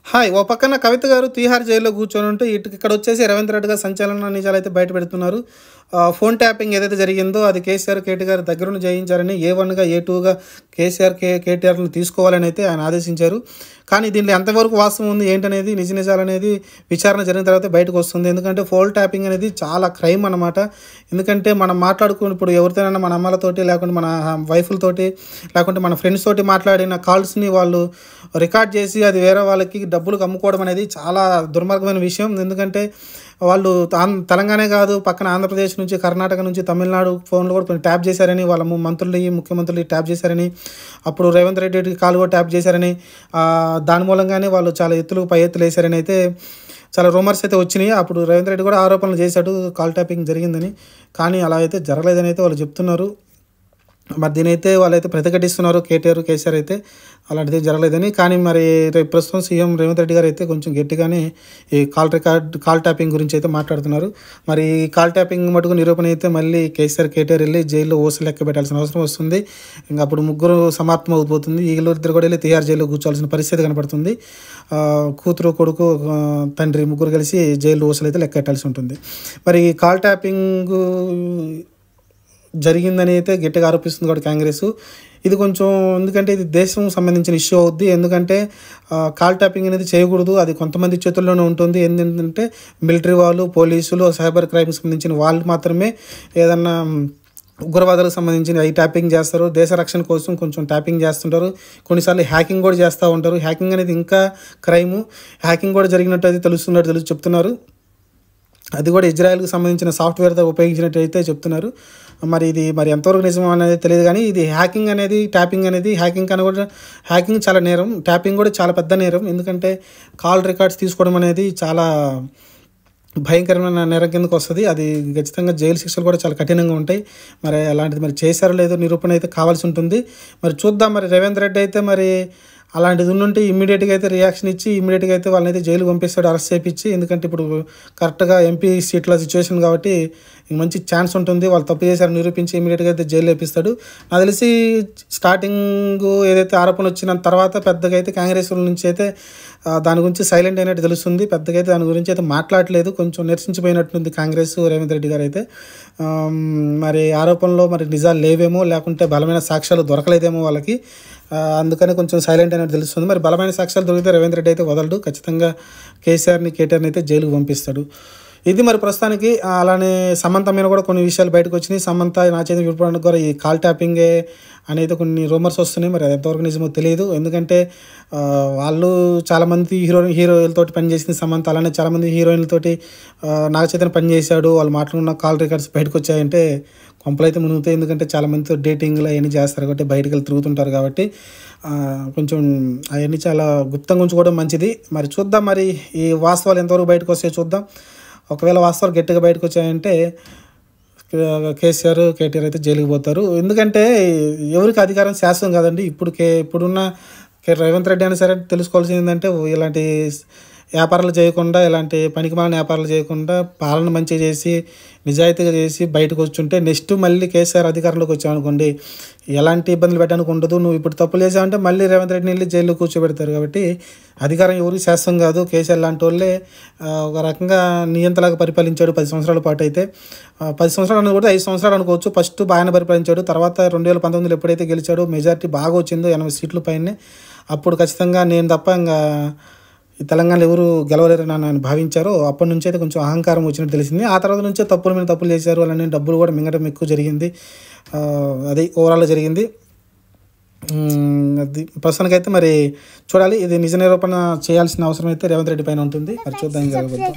Hi! ఓ పక్కన కవిత గారు తిహార్ జైల్‌లో కూర్చొనుంటే, ఇక్కడొచ్చేసి రేవంత్ రెడ్డి గారు సంచలన నిజాలైతే బయట పెడుతున్నారు. ఫోన్ ట్యాపింగ్ ఏదైతే జరిగిందో అది కేసీఆర్, కేటీ గారు దగ్గరుండి చేయించారని ఏ1గా, ఏ2గా కేసీఆర్, కేటీఆర్‌లను తీసుకోవాలని అయితే ఆయన ఆదేశించారు. కానీ దీంట్లో ఎంతవరకు వాస్తవం ఉంది, ఏంటనేది నిజాలనేది విచారణ జరిగిన తర్వాత బయటకొస్తుంది. ఎందుకంటే ఫోన్ ట్యాపింగ్ అనేది చాలా క్రైమ్ అన్నమాట. ఎందుకంటే మనం మాట్లాడుకుని ఇప్పుడు ఎవరితోనైనా మన అమ్మలతోటి, లేకుంటే మన వైఫ్‌లతోటి, లేకుంటే మన ఫ్రెండ్స్ తోటి మాట్లాడిన కాల్స్‌ని వాళ్ళు రికార్డ్ చేసి అది వేరే వాళ్ళకి డబ్బులకు అమ్ముకోవడం అనేది చాలా దుర్మార్గమైన విషయం. ఎందుకంటే వాళ్ళు తెలంగాణే కాదు, పక్కన ఆంధ్రప్రదేశ్ నుంచి, కర్ణాటక నుంచి, తమిళనాడు ఫోన్లు కూడా ట్యాప్ చేశారని, వాళ్ళ ముఖ్యమంత్రులు ట్యాప్ చేశారని, అప్పుడు రేవంత్ రెడ్డి కాల్ కూడా ట్యాప్ చేశారని, దాని మూలంగానే వాళ్ళు చాలా పై ఎత్తులు వేశారని అయితే చాలా రూమర్స్ అయితే వచ్చినాయి. అప్పుడు రేవంత్ రెడ్డి కూడా ఆరోపణలు చేశాడు కాల్ ట్యాపింగ్ జరిగిందని. కానీ అలా అయితే జరగలేదని అయితే వాళ్ళు చెప్తున్నారు. మరి దీనైతే వాళ్ళైతే ప్రతిఘటిస్తున్నారు కేటీఆర్, కేసీఆర్ అయితే అలాంటిది జరగలేదని. కానీ మరి రేపు ప్రస్తుతం సీఎం రేవంత్ రెడ్డి గారు అయితే కొంచెం గట్టిగానే ఈ కాల్ ట్యాపింగ్ గురించి అయితే మాట్లాడుతున్నారు. మరి ఈ కాల్ ట్యాపింగ్ మటుకు నిరూపణ అయితే మళ్ళీ కేసీఆర్, కేటీఆర్ వెళ్ళి జైల్లో ఊసలు లెక్క పెట్టాల్సిన అవసరం వస్తుంది. ఇంకా అప్పుడు ముగ్గురు సమాప్తం అయిపోతుంది. ఇద్దరు కూడా వెళ్ళి తిహార్ జైల్లో కూర్చోవాల్సిన పరిస్థితి కనపడుతుంది. కూతురు, కొడుకు, తండ్రి ముగ్గురు కలిసి జైల్లో ఊసలు అయితే లెక్క పెట్టాల్సి ఉంటుంది. మరి కాల్ ట్యాపింగ్ జరిగిందని అయితే గట్టిగా ఆరోపిస్తుంది కూడా కాంగ్రెస్. ఇది కొంచెం ఎందుకంటే ఇది దేశం సంబంధించిన ఇష్యూ అవుద్ది. ఎందుకంటే కాల్ ట్యాపింగ్ అనేది చేయకూడదు, అది కొంతమంది చేతుల్లోనే ఉంటుంది. ఏంటంటే మిలిటరీ వాళ్ళు, పోలీసులు, సైబర్ క్రైమ్కి సంబంధించిన వాళ్ళు మాత్రమే ఏదన్నా ఉగ్రవాదాలకు సంబంధించిన ట్యాపింగ్ చేస్తారు. దేశ రక్షణ కోసం కొంచెం ట్యాపింగ్ చేస్తుంటారు. కొన్నిసార్లు హ్యాకింగ్ కూడా చేస్తూ ఉంటారు. హ్యాకింగ్ అనేది ఇంకా క్రైము. హ్యాకింగ్ కూడా జరిగినట్టు అది తెలుస్తున్నట్టు చెప్తున్నారు. అది కూడా ఇజ్రాయెల్కి సంబంధించిన సాఫ్ట్వేర్తో ఉపయోగించినట్టు అయితే చెప్తున్నారు. మరి ఇది ఎంతవరకు నిజం అనేది తెలియదు. కానీ ఇది హ్యాకింగ్ అనేది, ట్యాపింగ్ అనేది, హ్యాకింగ్ కన్నా కూడా హ్యాకింగ్ చాలా నేరం, ట్యాపింగ్ కూడా చాలా పెద్ద నేరం. ఎందుకంటే కాల్ రికార్డ్స్ తీసుకోవడం అనేది చాలా భయంకరమైన నేరం కిందకు వస్తుంది. అది ఖచ్చితంగా జైలు శిక్షలు కూడా చాలా కఠినంగా ఉంటాయి. మరి అలాంటిది మరి చేశారో లేదో నిరూపణ అయితే కావాల్సి ఉంటుంది. మరి చూద్దాం. మరి రేవంత్ రెడ్డి అయితే మరి అలాంటిది ఉండుంటే ఇమ్మీడియట్గా అయితే రియాక్షన్ ఇచ్చి ఇమ్మీడియట్గా అయితే వాళ్ళని అయితే జైలు పంపిస్తాడు, అరెస్ట్ చేయించి. ఎందుకంటే ఇప్పుడు కరెక్ట్గా ఎంపీ సీట్ల సిచ్యువేషన్ కాబట్టి మంచి ఛాన్స్ ఉంటుంది. వాళ్ళు తప్పు చేశారని నిరూపించి ఇమ్మీడియట్గా అయితే జైలు వేపిస్తాడు. నాకు తెలిసి స్టార్టింగ్ ఏదైతే ఆరోపణలు వచ్చిన తర్వాత పెద్దగా అయితే కాంగ్రెస్ నుంచి అయితే దాని గురించి సైలెంట్ అయినట్టు తెలుస్తుంది. పెద్దగా అయితే దాని గురించి అయితే మాట్లాడలేదు. కొంచెం నిరసించిపోయినట్టుంది కాంగ్రెస్, రేవంత్ రెడ్డి గారు అయితే. మరి ఆరోపణలో మరి నిజాలు లేవేమో, లేకుంటే బలమైన సాక్ష్యాలు దొరకలేదేమో వాళ్ళకి. అందుకని కొంచెం సైలెంట్ అయినట్టు తెలుస్తుంది. మరి బలమైన సాక్ష్యాలు దొరికితే రేవంత్ రెడ్డి అయితే వదలడు. ఖచ్చితంగా కేసీఆర్ని, కేటీఆర్ని అయితే జైలుకు పంపిస్తాడు. ఇది మరి ప్రస్తుతానికి. అలానే సమంత మీద కూడా కొన్ని విషయాలు బయటకు వచ్చినాయి. సమంత నా చేతి విడిపోవడానికి కూడా ఈ కాల్ ట్యాపింగే అనేది కొన్ని రూమర్స్ వస్తున్నాయి. మరి అది ఎంతవరకు నిజమో తెలియదు. ఎందుకంటే వాళ్ళు చాలామంది హీరోలతోటి పనిచేసింది సమంత. అలానే చాలామంది హీరోయిన్లతోటి నాగ చైతన్య పనిచేశాడు. వాళ్ళు మాట్లాడుకున్న కాల్ రికార్డ్స్ బయటకు వచ్చాయంటే కొంపలైతే మునుగుతాయి. ఎందుకంటే చాలామందితో డేటింగ్లో అవన్నీ చేస్తారు కాబట్టి, బయటకు వెళ్ళి తిరుగుతుంటారు కాబట్టి కొంచెం అవన్నీ చాలా గుప్తంగా ఉంచుకోవడం మంచిది. మరి చూద్దాం. మరి ఈ వాస్తవాలు ఎంతవరకు బయటకు వస్తాయో చూద్దాం. ఒకవేళ వాస్తవాలు గట్టిగా బయటకు వచ్చాయంటే కేసీఆర్, కేటీఆర్ అయితే జైలుకి పోతారు. ఎందుకంటే ఎవరికి అధికారం శాశ్వతం కాదండి. ఇప్పుడున్న రేవంత్ రెడ్డి అయినా సరే తెలుసుకోవాల్సింది ఏంటంటే ఇలాంటి వ్యాపారాలు చేయకుండా, ఇలాంటి పనికిమాలిన వ్యాపారాలు చేయకుండా పాలన మంచిగా చేసి నిజాయితీగా చేసి బయటకు వచ్చుంటే నెక్స్ట్ మళ్ళీ కేసీఆర్ అధికారంలోకి వచ్చామనుకోండి ఎలాంటి ఇబ్బందులు పెట్టడానికి ఉండదు. నువ్వు ఇప్పుడు తప్పులు చేసావంటే మళ్ళీ రేవంత్ రెడ్డిని వెళ్ళి జైల్లో కూర్చోబెడతారు. కాబట్టి అధికారం ఎవరికి శాశ్వతం కాదు. కేసీఆర్ లాంటి వాళ్ళే ఒక రకంగా నియంతలాగా పరిపాలించాడు 10 సంవత్సరాల పాటు. అయితే 10 సంవత్సరాలు అనేది కూడా 5 సంవత్సరాలు అనుకోవచ్చు. ఫస్ట్ బాగానే పరిపాలించాడు. తర్వాత 2019లో ఎప్పుడైతే గెలిచాడో మెజార్టీ బాగా వచ్చిందో 80 సీట్ల పైనే, అప్పుడు ఖచ్చితంగా నేను తప్ప ఇంకా ఈ తెలంగాణలో ఎవరు గెలవలేరని నన్ను భావించారో అప్పటి నుంచి అయితే కొంచెం అహంకారం వచ్చినట్టు తెలిసింది. ఆ తర్వాత నుంచే తప్పుల మీద తప్పులు చేశారు. అలానే డబ్బులు కూడా మింగడం ఎక్కువ జరిగింది. అది ఓవరాల్గా జరిగింది. అది ప్రస్తుతానికైతే మరి చూడాలి. ఇది నిజ నిరూపణ చేయాల్సిన అవసరం అయితే రేవంత్ రెడ్డి పైన ఉంటుంది. మరి చూద్దాం ఏం జరగబోతుందో.